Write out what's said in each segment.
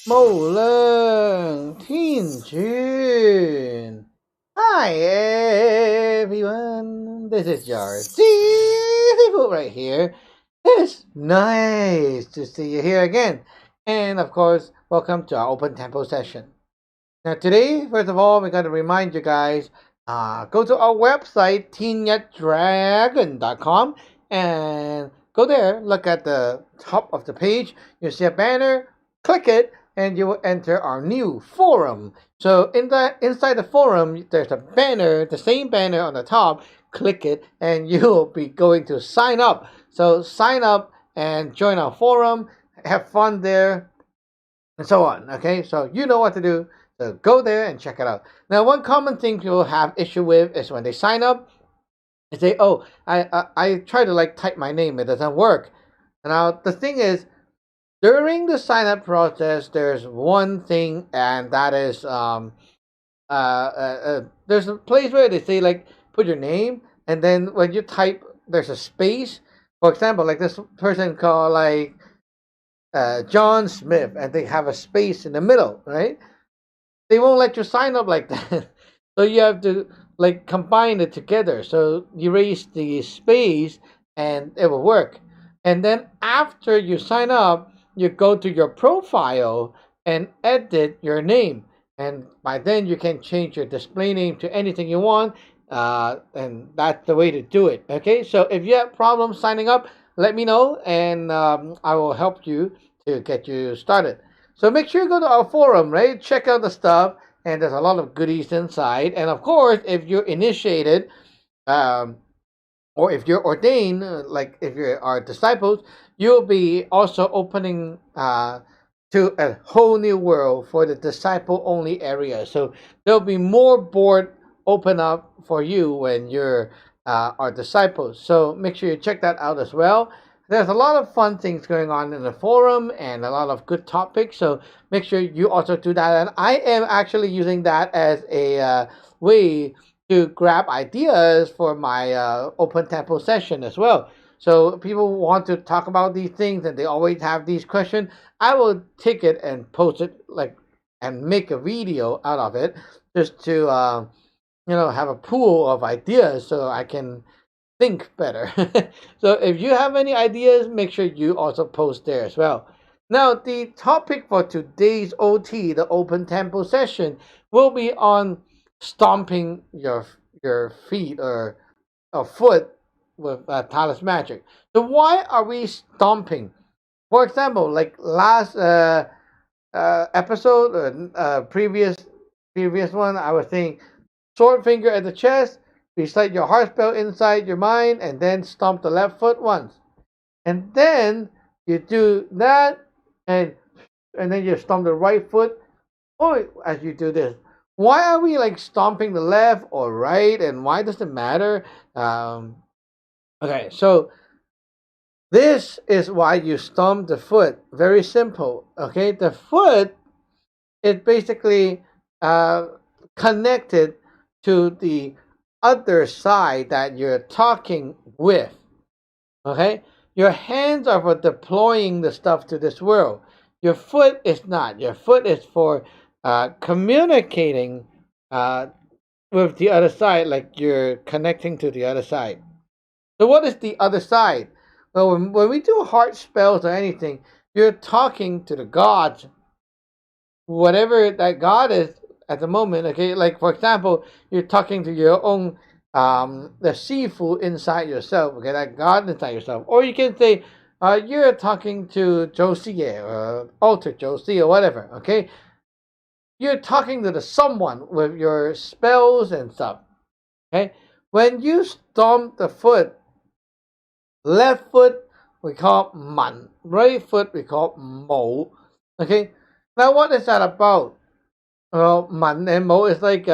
某人听君. Hi everyone, this is your people right here. It's nice to see you here again. And of course, welcome to our open tempo session. Now today, first of all, we got to remind you guys, go to our website, teenyetdragon.com, and go there, look at the top of the page, you see a banner, click it, and you will enter our new forum. So inside the forum, there's a banner, the same banner on the top, click it, and you'll be going to sign up. So sign up and join our forum, have fun there, and so on. Okay, so you know what to do. So go there and check it out. Now, one common thing people have issue with is when they sign up, they say, "Oh, I try to like type my name, it doesn't work." Now, the thing is, during the sign up process, there's one thing, and that is there's a place where they say like put your name, and then when you type, there's a space. For example, like this person called like John Smith, and they have a space in the middle, right? They won't let you sign up like that. So you have to like combine it together. So you erase the space and it will work. And then after you sign up, you go to your profile and edit your name. And by then you can change your display name to anything you want. And that's the way to do it. Okay, so if you have problems signing up, let me know and I will help you to get you started. So make sure you go to our forum, right? Check out the stuff, and there's a lot of goodies inside. And of course, if you're initiated, um, or if you're ordained, like if you are disciples, you'll be also opening to a whole new world for the disciple only area. So there'll be more board open up for you when you're are disciples. So make sure you check that out as well. There's a lot of fun things going on in the forum and a lot of good topics. So make sure you also do that. And I am actually using that as a way to grab ideas for my open tempo session as well. So people want to talk about these things and they always have these questions. I will take it and post it like and make a video out of it just to have a pool of ideas so I can think better. So if you have any ideas, make sure you also post there as well. Now the topic for today's OT, the open tempo session, will be on stomping your feet or foot with Taoist magic. So why are we stomping? For example, like last episode, previous one, I was saying sword finger at the chest, recite your heart spell inside your mind, and then stomp the left foot once. And then you do that, and then you stomp the right foot. Oh, as you do this. Why are we like stomping the left or right, and why does it matter? Okay, so this is why you stomp the foot. Very simple. Okay, the foot is basically uh, connected to the other side that you're talking with. Okay, your hands are for deploying the stuff to this world. Your foot is not. Your foot is for communicating uh, with the other side, like you're connecting to the other side. So, what is the other side? Well, when we do heart spells or anything, you're talking to the gods, whatever that God is at the moment. Okay, like for example, you're talking to your own the Sifu inside yourself. Okay, that God inside yourself, or you can say you're talking to Josie or Alter Josie or whatever. Okay, you're talking to the someone with your spells and stuff. Okay, when you stomp the foot, left foot we call man, right foot we call mo. Okay, now what is that about? Well, man and mo is like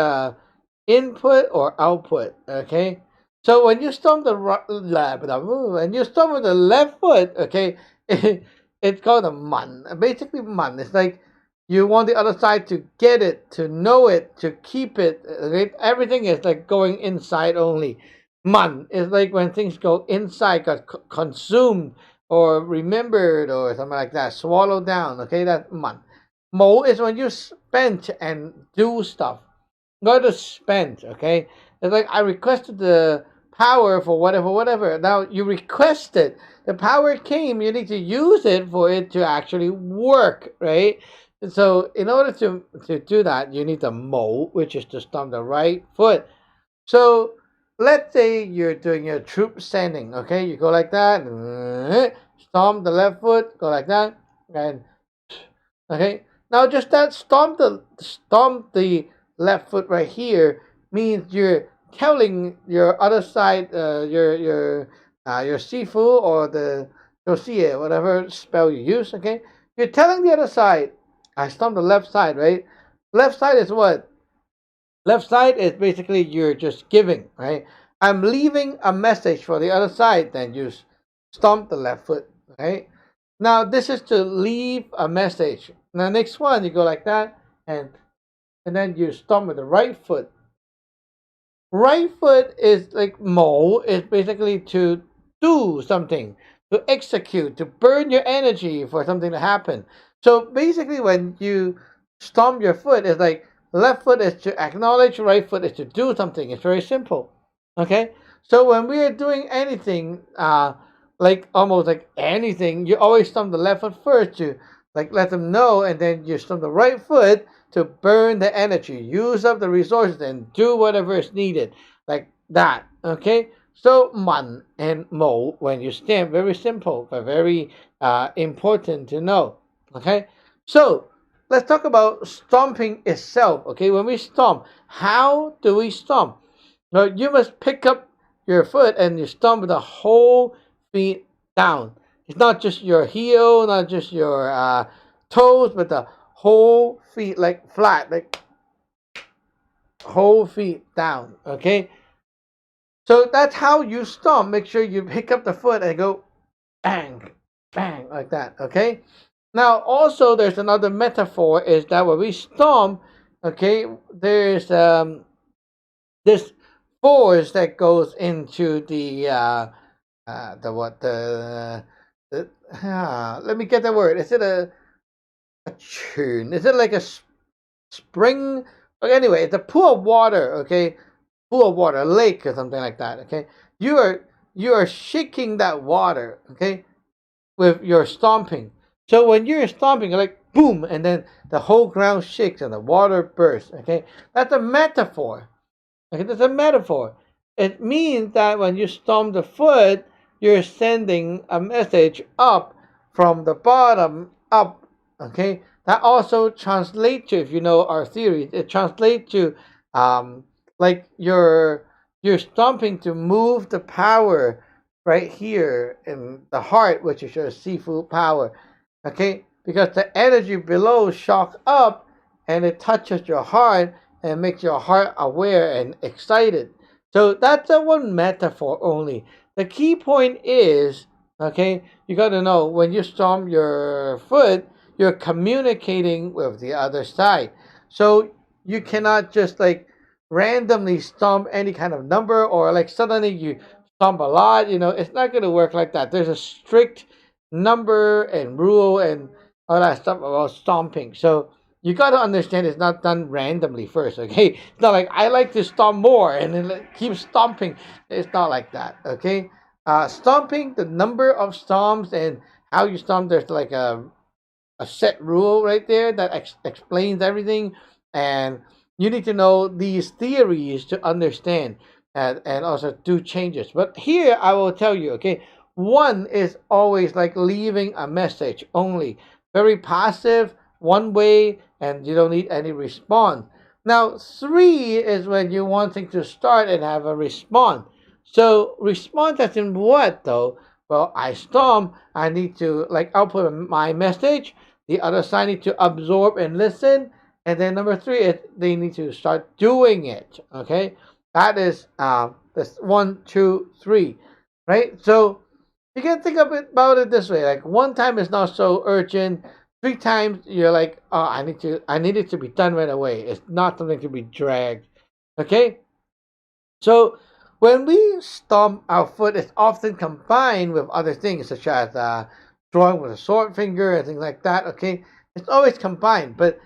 input or output. Okay, so when you stomp the when you stomp with the left foot, okay, it's called a man. Basically, man. It's like you want the other side to get it, to know it, to keep it. Okay? Everything is like going inside only. Man is like when things go inside, got consumed or remembered or something like that, swallowed down. Okay, that's man. Mo is when you spend and do stuff. Not to spend, okay? It's like I requested the power for whatever, whatever. Now you requested, the power came, you need to use it for it to actually work, right? And so in order to do that, you need the mo, which is to stomp the right foot. So let's say you're doing your troop standing, okay? You go like that, stomp the left foot, go like that, and okay. Now just that stomp the left foot right here means you're telling your other side, your sifu or the josie, whatever spell you use, okay? You're telling the other side, I stomp the left side, right? Left side is what? Left side is basically you're just giving, right? I'm leaving a message for the other side, then you stomp the left foot, right? Now this is to leave a message. Now next one you go like that, and then you stomp with the right foot. Right foot is like mo, is basically to do something, to execute, to burn your energy for something to happen. So basically, when you stomp your foot, it's like left foot is to acknowledge, right foot is to do something. It's very simple. Okay? So when we are doing anything, like almost like anything, you always stomp the left foot first to like let them know, and then you stomp the right foot to burn the energy, use up the resources, and do whatever is needed, like that. Okay, so man and mo when you stamp, very simple but very important to know. Okay, so let's talk about stomping itself. Okay, when we stomp, how do we stomp? Now you must pick up your foot and you stomp the whole feet down. It's not just your heel, not just your toes, but the whole feet like flat, like whole feet down. Okay, so that's how you stomp. Make sure you pick up the foot and go bang, bang like that. Okay. Now also there's another metaphor is that when we stomp, okay, there's this force that goes into the what the let me get the word. Is it a tune? Is it like a spring? Okay, anyway, it's a pool of water. Okay, pool of water, a lake or something like that. Okay, you are shaking that water. Okay, with your stomping. So when you're stomping, you're like boom, and then the whole ground shakes and the water bursts. Okay, that's a metaphor. Okay, that's a metaphor. It means that when you stomp the foot, you're sending a message up from the bottom up. Okay, that also translates to, if you know our theory, it translates to like you're stomping to move the power right here in the heart, which is your seafood power. Okay, because the energy below shock up and it touches your heart and makes your heart aware and excited. So that's a one metaphor only. The key point is, okay, you got to know when you stomp your foot, you're communicating with the other side. So you cannot just like randomly stomp any kind of number or like suddenly you stomp a lot. It's not going to work like that. There's a strict number and rule and all that stuff about stomping. So you got to understand it's not done randomly first, okay? It's not like I like to stomp more and then keep stomping. It's not like that, okay? Stomping, the number of stomps and how you stomp, there's like a set rule right there that explains everything, and you need to know these theories to understand and also do changes. But here I will tell you, okay, one is always like leaving a message only, very passive, one way, and you don't need any response. Now three is when you're wanting to start and have a response. So response as in what though? Well, I stomp, I need to like output my message, the other side need to absorb and listen. And then number three is they need to start doing it. Okay, that is this 1, 2, 3, right? So you can think of it about it this way: like one time is not so urgent. Three times you're like, oh, I need it to be done right away. It's not something to be dragged. Okay, so when we stomp our foot, it's often combined with other things such as drawing with a sword finger and things like that. Okay, It's always combined. But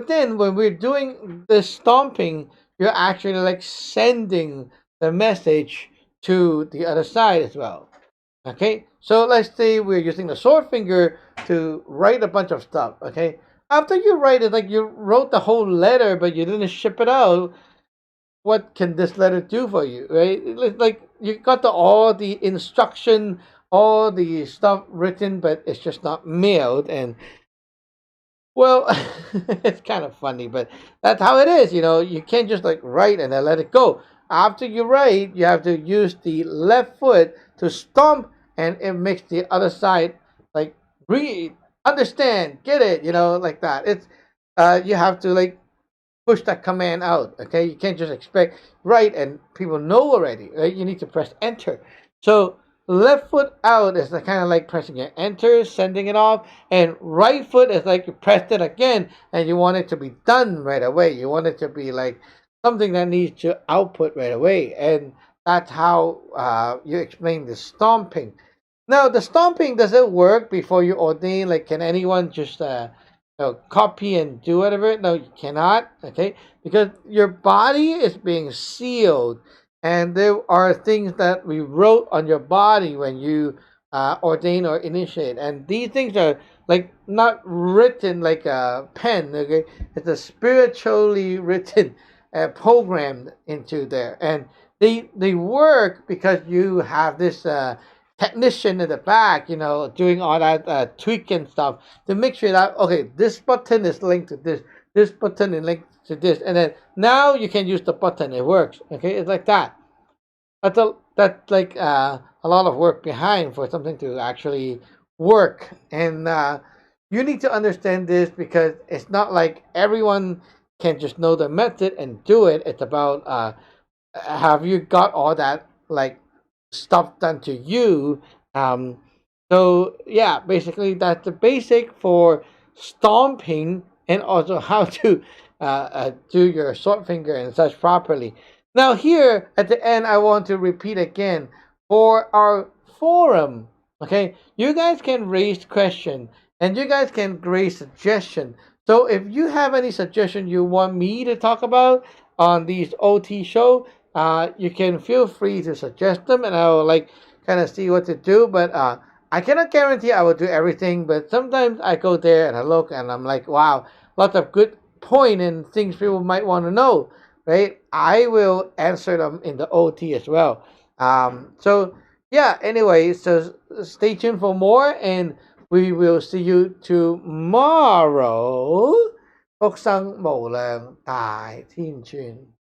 then when we're doing the stomping, you're actually like sending the message to the other side as well. Okay, so let's say we're using the sword finger to write a bunch of stuff. Okay, after you write it, like you wrote the whole letter, but you didn't ship it out. What can this letter do for you, right? Like you got all the instruction, all the stuff written, but it's just not mailed, and well, it's kind of funny, but that's how it is. You can't just like write and then let it go. After you write, you have to use the left foot to stomp, and it makes the other side like read, understand, get it, like that. It's you have to like push that command out. Okay, you can't just expect right and people know already. Right, you need to press enter. So left foot out is the kind of like pressing your enter, sending it off, and right foot is like you pressed it again and you want it to be done right away. You want it to be like something that needs to output right away, and that's how you explain the stomping. Now, the stomping, does it work before you ordain? Like, can anyone just copy and do whatever? No, you cannot. Okay, because your body is being sealed, and there are things that we wrote on your body when you ordain or initiate, and these things are like not written like a pen. Okay, it's a spiritually written, programmed into there, and they work because you have this. Technician in the back, doing all that tweaking stuff to make sure that okay, this button is linked to this button is linked to this, and then now you can use the button. It works. Okay, it's like that. That's like a lot of work behind for something to actually work, and you need to understand this because it's not like everyone can just know the method and do it. It's about have you got all that like stuff done to you. So yeah, basically that's the basic for stomping and also how to do your short finger and such properly. Now here at the end, I want to repeat again for our forum. Okay, you guys can raise question and you guys can raise suggestion. So if you have any suggestion you want me to talk about on these OT show, you can feel free to suggest them, and I will like kind of see what to do. But I cannot guarantee I will do everything. But sometimes I go there and I look, and I'm like, wow, lots of good point and things people might want to know. Right? I will answer them in the OT as well. So yeah. Anyway, so stay tuned for more, and we will see you tomorrow. 福生無量大天尊。